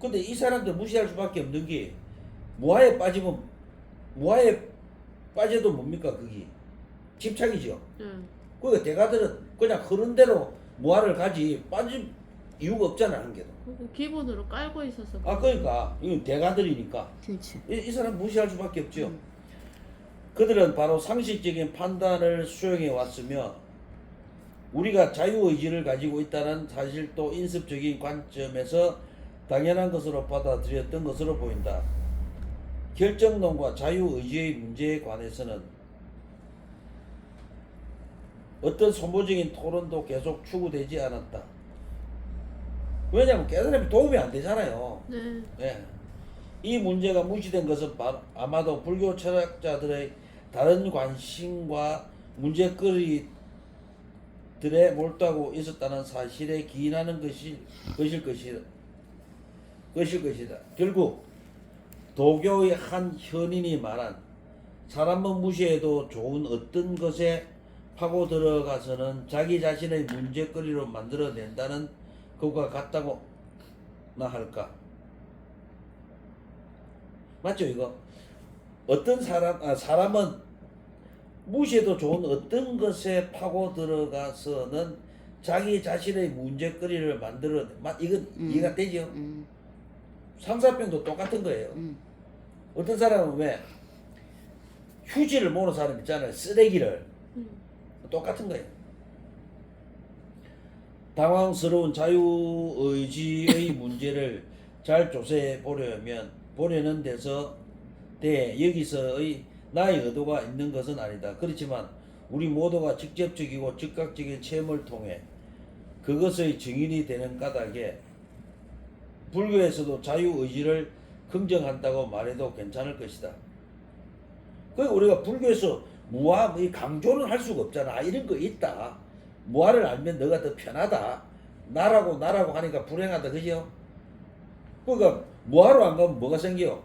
근데 이 사람들 무시할 수밖에 없는 게 무아에 빠지면 무아에 빠져도 뭡니까 그게 집착이죠. 그러니까 대가들은 그냥 흐른 대로 무아를 가지 빠질 이유가 없잖아 한 개도. 기본으로 깔고 있어서. 그러니까 이건 대가들이니까 그렇지. 이 사람 무시할 수밖에 없죠. 그들은 바로 상식적인 판단을 수용해 왔으며 우리가 자유의지를 가지고 있다는 사실도 인습적인 관점에서 당연한 것으로 받아들였던 것으로 보인다. 결정론과 자유의지의 문제에 관해서는 어떤 소모적인 토론도 계속 추구되지 않았다. 왜냐하면 깨달음이 도움이 안 되잖아요. 네. 네. 이 문제가 무시된 것은 아마도 불교 철학자들의 다른 관심과 문제거리들에 몰두하고 있었다는 사실에 기인하는 것일 것이다. 결국 도교의 한 현인이 말한 사람은 무시해도 좋은 어떤 것에 파고 들어가서는 자기 자신의 문제거리로 만들어낸다는 것과 같다고나 할까? 맞죠 이거? 어떤 사람은 무시해도 좋은 어떤 것에 파고 들어가서는 자기 자신의 문제거리를 만들어. 이건 이해가 되죠? 상사병도 똑같은 거예요. 어떤 사람은 왜 휴지를 모는 사람 있잖아요. 쓰레기를. 똑같은 거예요. 당황스러운 자유의지의 문제를 잘 조사해 보려는 데서 여기서의 나의 의도가 있는 것은 아니다. 그렇지만 우리 모두가 직접적이고 즉각적인 체험을 통해 그것의 증인이 되는 까닭에 불교에서도 자유의지를 긍정한다고 말해도 괜찮을 것이다. 그러니까 우리가 불교에서 무아 강조는 할 수가 없잖아. 이런 거 있다. 무아를 알면 너가 더 편하다. 나라고 하니까 불행하다. 그죠? 그러니까 무아로 안 가면 뭐가 생겨?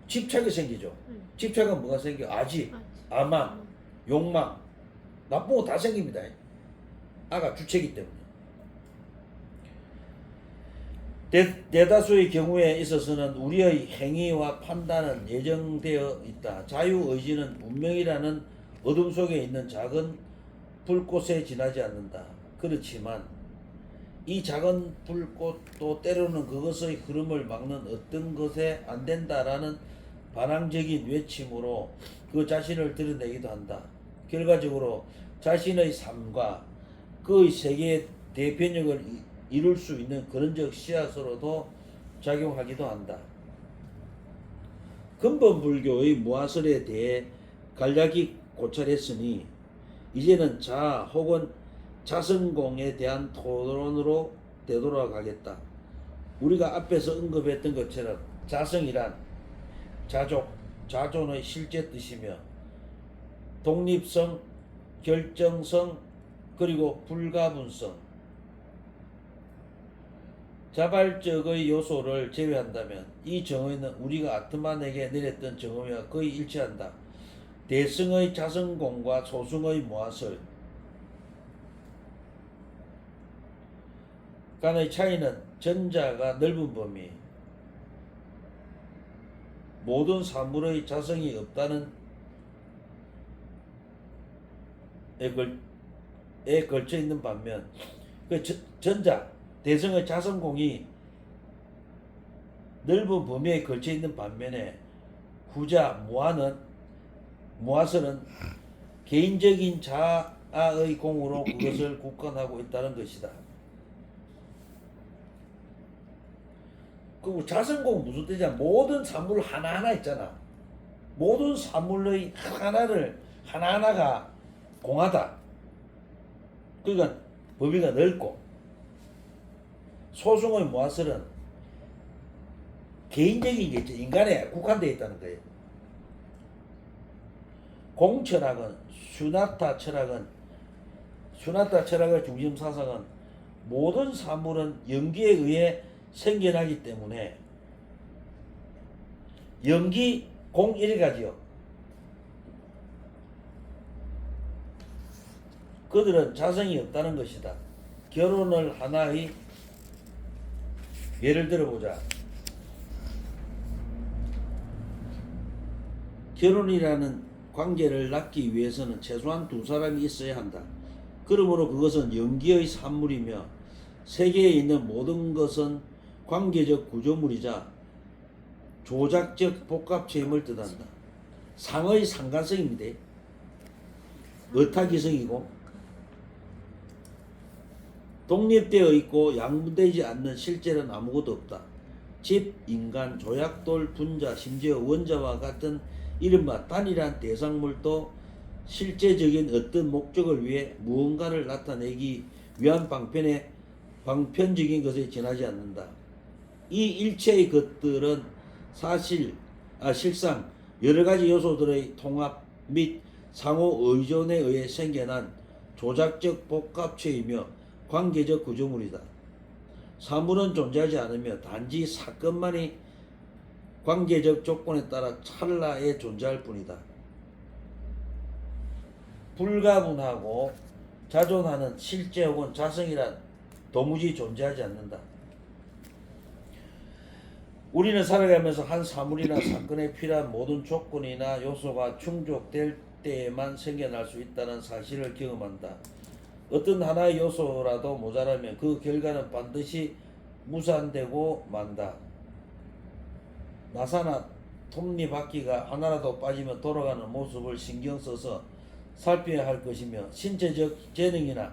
집착이 생기죠. 집착은 뭐가 생겨? 아만, 욕망, 나쁜 거 다 생깁니다. 아가 주체이기 때문에. 대다수의 경우에 있어서는 우리의 행위와 판단은 예정되어 있다. 자유의지는 운명이라는 어둠 속에 있는 작은 불꽃에 지나지 않는다. 그렇지만 이 작은 불꽃도 때로는 그것의 흐름을 막는 어떤 것에 안 된다라는 반항적인 외침으로 그 자신을 드러내기도 한다. 결과적으로 자신의 삶과 그의 세계의 대변역을 이룰 수 있는 그런적 씨앗으로도 작용하기도 한다. 근본 불교의 무아설에 대해 간략히 고찰했으니 이제는 자아 혹은 자성공에 대한 토론으로 되돌아가겠다. 우리가 앞에서 언급했던 것처럼 자성이란 자존의 실제 뜻이며 독립성, 결정성, 그리고 불가분성, 자발적의 요소를 제외한다면 이 정의는 우리가 아트만에게 내렸던 정의와 거의 일치한다. 대승의 자성공과 소승의 무아설 간의 차이는 전자가 넓은 범위, 모든 사물의 자성이 없다는 에 걸쳐 있는 반면 그 전자 대성의 자성공이 넓은 범위에 걸쳐 있는 반면에 후자 무아설은 개인적인 자아의 공으로 그것을 굳건하고 있다는 것이다. 그 자성공 무슨 뜻이냐? 모든 사물 하나하나 있잖아. 모든 사물의 하나하나가 공하다. 그러니까 범위가 넓고, 소승의 무아설은 개인적인 게 있죠. 인간에 국한되어 있다는 거예요. 공철학은 슈나타 철학의 중심 사상은 모든 사물은 연기에 의해 생겨나기 때문에 연기 공일가지요. 그들은 자성이 없다는 것이다. 결혼을 하나의 예를 들어보자. 결혼이라는 관계를 낳기 위해서는 최소한 두 사람이 있어야 한다. 그러므로 그것은 연기의 산물이며 세계에 있는 모든 것은 관계적 구조물이자 조작적 복합체임을 뜻한다. 상의 상관성입니다. 의타기성이고 독립되어 있고 양분되지 않는 실제는 아무것도 없다. 집, 인간, 조약돌, 분자, 심지어 원자와 같은 이른바 단일한 대상물도 실제적인 어떤 목적을 위해 무언가를 나타내기 위한 방편적인 것에 지나지 않는다. 이 일체의 것들은 실상 여러 가지 요소들의 통합 및 상호 의존에 의해 생겨난 조작적 복합체이며 관계적 구조물이다. 사물은 존재하지 않으며 단지 사건만이 관계적 조건에 따라 찰나에 존재할 뿐이다. 불가분하고 자존하는 실제 혹은 자성이란 도무지 존재하지 않는다. 우리는 살아가면서 한 사물이나 사건에 필요한 모든 조건이나 요소가 충족될 때에만 생겨날 수 있다는 사실을 경험한다. 어떤 하나의 요소라도 모자라면 그 결과는 반드시 무산되고 만다. 나사나 톱니바퀴가 하나라도 빠지면 돌아가는 모습을 신경 써서 살펴야 할 것이며 신체적 재능이나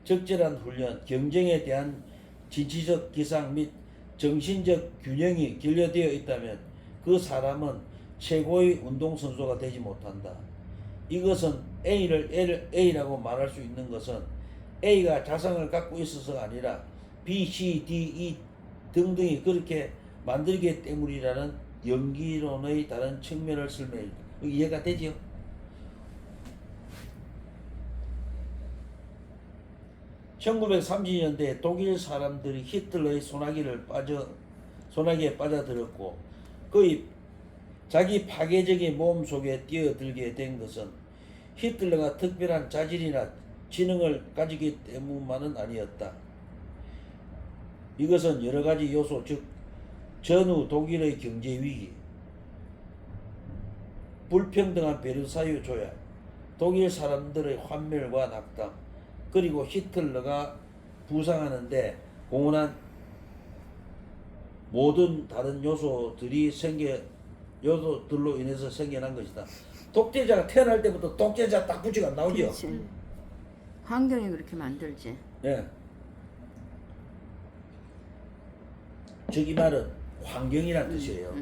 적절한 훈련, 경쟁에 대한 지치적 기상 및 정신적 균형이 결여되어 있다면 그 사람은 최고의 운동선수가 되지 못한다. 이것은 A를 A라고 말할 수 있는 것은 A가 자성을 갖고 있어서가 아니라 B, C, D, E 등등이 그렇게 만들기 때문이라는 연기론의 다른 측면을 설명해. 이해가 되지요? (1930년대) 독일 사람들이 히틀러의 소나기에 빠져들었고 그의 자기 파괴적인 모험 속에 뛰어들게 된 것은 히틀러가 특별한 자질이나 지능을 가지기 때문만은 아니었다. 이것은 여러 가지 요소, 즉 전후 독일의 경제 위기, 불평등한 베르사유 조약, 독일 사람들의 환멸과 낙담, 그리고 히틀러가 부상하는데 공헌한 모든 다른 요소들로 인해서 생겨난 것이다. 독재자가 태어날 때부터 독재자 딱 붙이고 안 나오죠? 그렇지. 환경이 그렇게 만들지. 네. 즉 이 말은 환경이란 뜻이에요.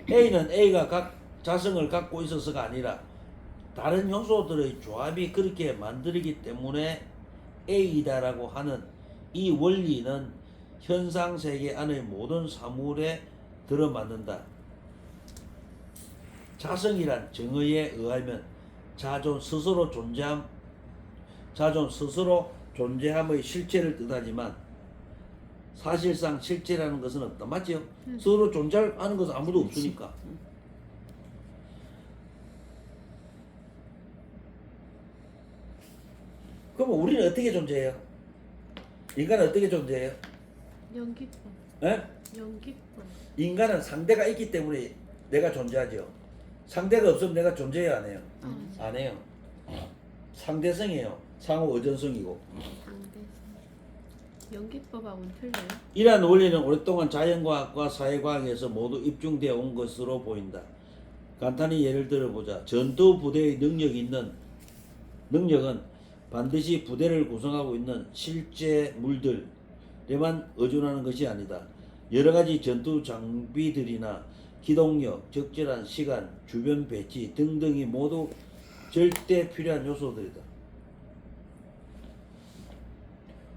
A는 A가 자성을 갖고 있어서가 아니라 다른 요소들의 조합이 그렇게 만들기 때문에 A이다라고 하는 이 원리는 현상세계 안의 모든 사물에 들어맞는다. 자성이란 정의에 의하면 자존 스스로 존재함의 실체를 뜻하지만 사실상 실체라는 것은 없다. 맞죠? 스스로 존재하는 것은 아무도 없으니까. 그러면 우리는 어떻게 존재해요? 인간은 어떻게 존재해요? 연기법. 에? 연기법. 인간은 상대가 있기 때문에 내가 존재하죠. 상대가 없으면 내가 존재해야 안 해요? 안 해요. 상대성이에요. 상호 의존성이고. 상대성. 연기법하고는 틀려요? 이러한 원리는 오랫동안 자연과학과 사회과학에서 모두 입증되어 온 것으로 보인다. 간단히 예를 들어보자. 전투 부대의 능력은 반드시 부대를 구성하고 있는 실제물들에만 의존하는 것이 아니다. 여러 가지 전투 장비들이나 기동력, 적절한 시간, 주변 배치 등등이 모두 절대 필요한 요소들이다.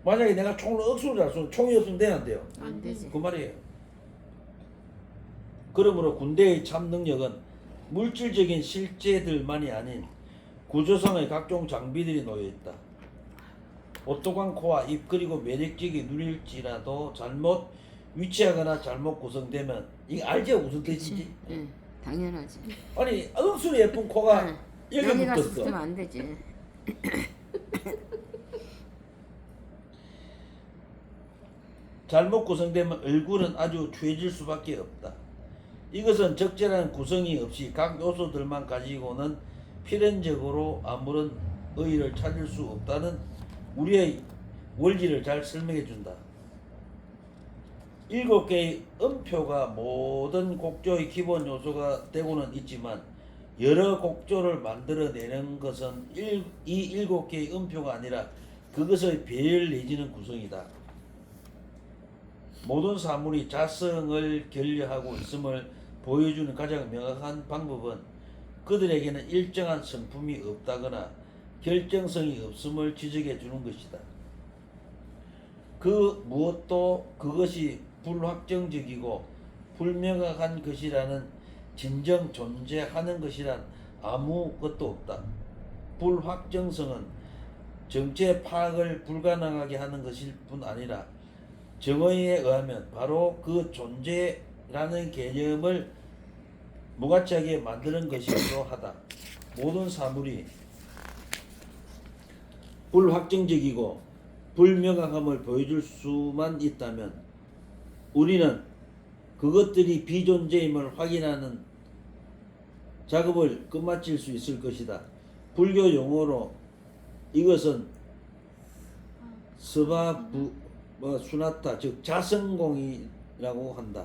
만약에 내가 총을 억수로 잘 쏘면 총이 없으면 돼야 안 돼요? 안 되지. 그 말이에요. 그러므로 군대의 참 능력은 물질적인 실제들만이 아닌 구조상의 각종 장비들이 놓여있다. 오똑한 코와 입 그리고 매력적이 누릴지라도 잘못 위치하거나 잘못 구성되면 이게 알죠? 무슨 뜻인지? 응, 당연하지. 아니 억수로 예쁜 코가 여기 여기가 붙었어. 있으면 안 되지. 잘못 구성되면 얼굴은 아주 추해질 수밖에 없다. 이것은 적절한 구성이 없이 각 요소들만 가지고는 필연적으로 아무런 의의를 찾을 수 없다는 우리의 원리를 잘 설명해 준다. 7개의 음표가 모든 곡조의 기본 요소가 되고는 있지만 여러 곡조를 만들어내는 것은 이 7개의 음표가 아니라 그것의 배열 내지는 구성이다. 모든 사물이 자성을 결여하고 있음을 보여주는 가장 명확한 방법은 그들에게는 일정한 성품이 없다거나 결정성이 없음을 지적해 주는 것이다. 그 무엇도 그것이 불확정적이고 불명확한 것이라는 진정 존재하는 것이란 아무것도 없다. 불확정성은 정체 파악을 불가능하게 하는 것일 뿐 아니라 정의에 의하면 바로 그 존재라는 개념을 무가치하게 만드는 것이기도 하다. 모든 사물이 불확정적이고 불명확함을 보여줄 수만 있다면 우리는 그것들이 비존재임을 확인하는 작업을 끝마칠 수 있을 것이다. 불교 용어로 이것은 수나타 즉 자성공이라고 한다.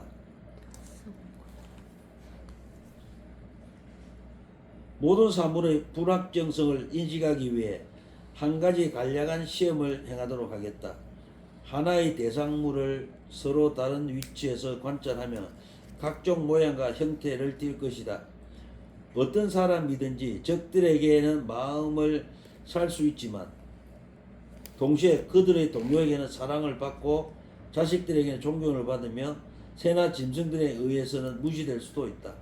모든 사물의 불확정성을 인식하기 위해 한 가지 간략한 시험을 행하도록 하겠다. 하나의 대상물을 서로 다른 위치에서 관찰하며 각종 모양과 형태를 띌 것이다. 어떤 사람이든지 적들에게는 마음을 살 수 있지만 동시에 그들의 동료에게는 사랑을 받고 자식들에게는 존경을 받으며 새나 짐승들에 의해서는 무시될 수도 있다.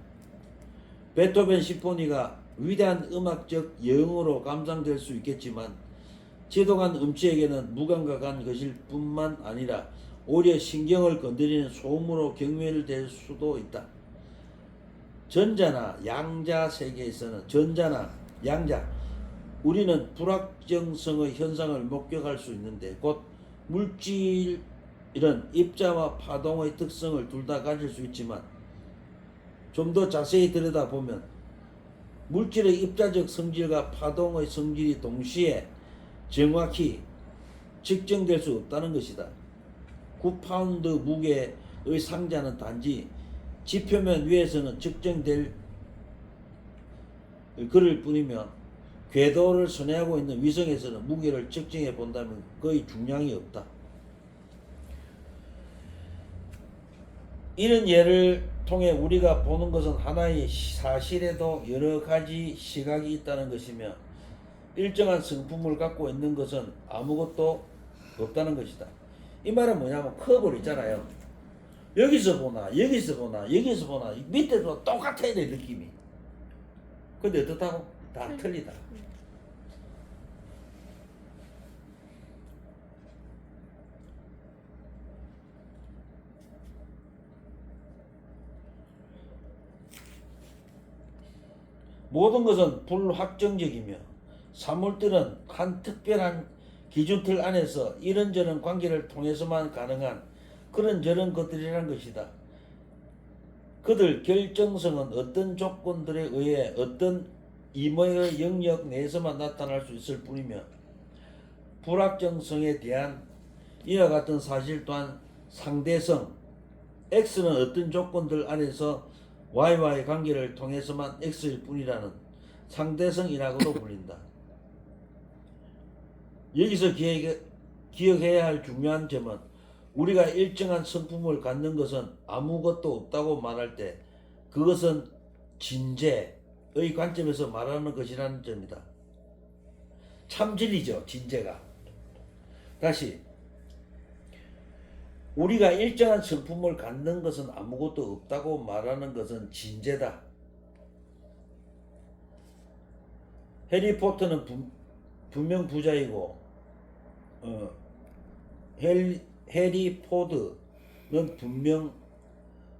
베토벤 심포니가 위대한 음악적 여흥으로 감상될 수 있겠지만 지독한 음치에게는 무감각한 것일 뿐만 아니라 오히려 신경을 건드리는 소음으로 경멸될 수도 있다. 전자나 양자 세계에서는 전자나 양자 우리는 불확정성의 현상을 목격할 수 있는데 곧 물질은 입자와 파동의 특성을 둘 다 가질 수 있지만 좀 더 자세히 들여다보면 물질의 입자적 성질과 파동의 성질이 동시에 정확히 측정될 수 없다는 것이다. 9파운드 무게의 상자는 단지 지표면 위에서는 측정될 그럴 뿐이며 궤도를 선회하고 있는 위성에서는 무게를 측정해 본다면 거의 중량이 없다. 이런 예를 통해 우리가 보는 것은 하나의 사실에도 여러 가지 시각이 있다는 것이며 일정한 성품을 갖고 있는 것은 아무것도 없다는 것이다. 이 말은 뭐냐면 컵을 있잖아요. 여기서 보나 여기서 보나 여기서 보나 밑에도 똑같아야 돼 느낌이. 근데 어떻다고? 다 틀리다. 모든 것은 불확정적이며 사물들은 한 특별한 기준틀 안에서 이런저런 관계를 통해서만 가능한 그런저런 것들이란 것이다. 그들 결정성은 어떤 조건들에 의해 어떤 임의의 영역 내에서만 나타날 수 있을 뿐이며 불확정성에 대한 이와 같은 사실 또한 상대성 X는 어떤 조건들 안에서 Y와의 관계를 통해서만 X일 뿐이라는 상대성이라고도 불린다. 여기서 기억해야 할 중요한 점은 우리가 일정한 성품을 갖는 것은 아무것도 없다고 말할 때 그것은 진재의 관점에서 말하는 것이라는 점이다. 참 진리죠, 진재가. 다시 우리가 일정한 성품을 갖는 것은 아무것도 없다고 말하는 것은 진재다. 해리포터는 분명 부자이고 해리 포드는 분명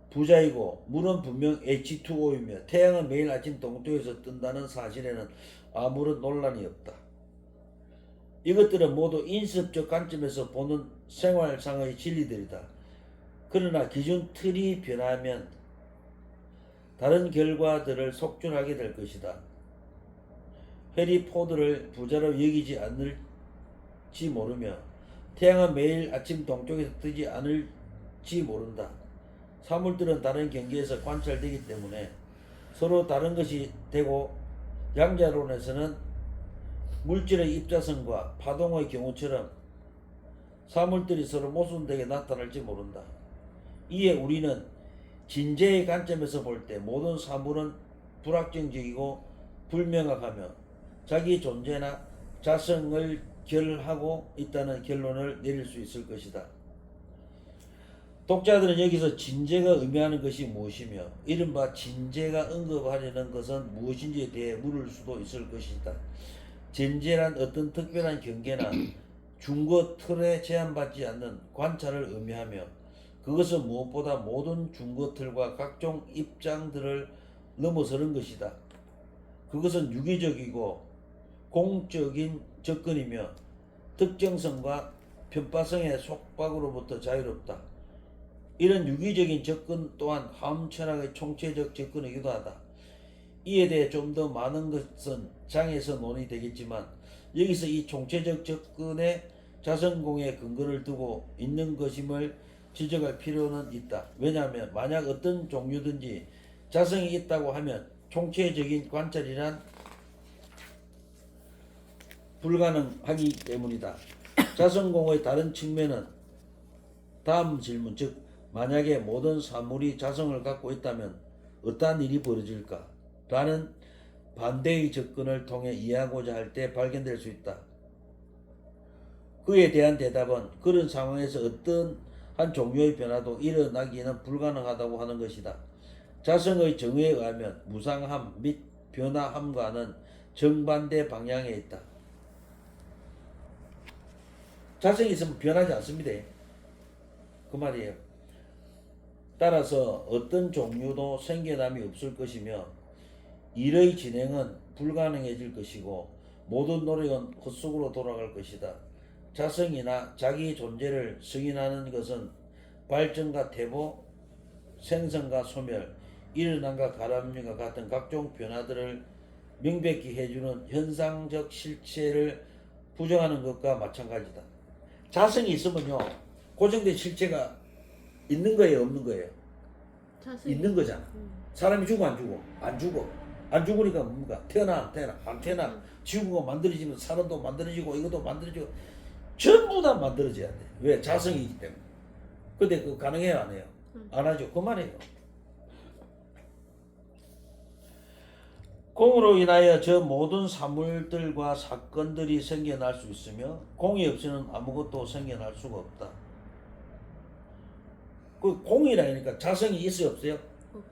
부자이고 물은 분명 H2O이며 태양은 매일 아침 동쪽에서 뜬다는 사실에는 아무런 논란이 없다. 이것들은 모두 인습적 관점에서 보는 생활상의 진리들이다. 그러나 기준 틀이 변하면 다른 결과들을 속출하게 될 것이다. 해리 포드를 부자로 여기지 않을지 모르며 태양은 매일 아침 동쪽에서 뜨지 않을지 모른다. 사물들은 다른 경계에서 관찰되기 때문에 서로 다른 것이 되고 양자론에서는 물질의 입자성과 파동의 경우처럼 사물들이 서로 모순되게 나타날지 모른다. 이에 우리는 진재의 관점에서 볼 때 모든 사물은 불확정적이고 불명확하며 자기 존재나 자성을 결하고 있다는 결론을 내릴 수 있을 것이다. 독자들은 여기서 진재가 의미하는 것이 무엇이며 이른바 진재가 언급하려는 것은 무엇인지에 대해 물을 수도 있을 것이다. 진재란 어떤 특별한 경계나 중거 틀에 제한받지 않는 관찰을 의미하며 그것은 무엇보다 모든 중거 틀과 각종 입장들을 넘어서는 것이다. 그것은 유기적이고 공적인 접근이며 특정성과 편파성의 속박으로부터 자유롭다. 이런 유기적인 접근 또한 하음천학의 총체적 접근이기도 하다. 이에 대해 좀 더 많은 것은 장에서 논의되겠지만 여기서 이 총체적 접근의 자성공의 근거를 두고 있는 것임을 지적할 필요는 있다. 왜냐하면 만약 어떤 종류든지 자성이 있다고 하면 총체적인 관찰이란 불가능하기 때문이다. 자성공의 다른 측면은 다음 질문, 즉 만약에 모든 사물이 자성을 갖고 있다면 어떠한 일이 벌어질까? 라는 반대의 접근을 통해 이해하고자 할 때 발견될 수 있다. 그에 대한 대답은 그런 상황에서 어떤 한 종류의 변화도 일어나기는 불가능하다고 하는 것이다. 자성의 정의에 의하면 무상함 및 변화함과는 정반대 방향에 있다. 자성이 있으면 변하지 않습니다. 그 말이에요. 따라서 어떤 종류도 생겨남이 없을 것이며 일의 진행은 불가능해질 것이고 모든 노력은 헛수고로 돌아갈 것이다. 자성이나 자기 존재를 승인하는 것은 발전과 퇴보, 생성과 소멸, 일어남과 가라앉음과 같은 각종 변화들을 명백히 해주는 현상적 실체를 부정하는 것과 마찬가지다. 자성이 있으면요 고정된 실체가 있는 거예요, 없는 거예요? 자성이 있는 거잖아. 사람이 죽어 안 죽어? 안 죽어. 안 죽으니까 뭡니까? 태어나 안 태어나. 지구가 만들어지면 사람도 만들어지고 이것도 만들어지고 전부 다 만들어져야 돼. 왜? 자성이기 때문에. 근데 그거 가능해요, 안 해요? 안 하죠. 그 말이에요. 공으로 인하여 저 모든 사물들과 사건들이 생겨날 수 있으며 공이 없이는 아무것도 생겨날 수가 없다. 그 공이라니까 자성이 있어요, 없어요?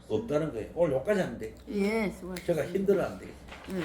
없다는 거예요. 오늘 여기까지 하면 돼. 예, 수고하셨습니다. 제가 힘들어 안 돼. 응.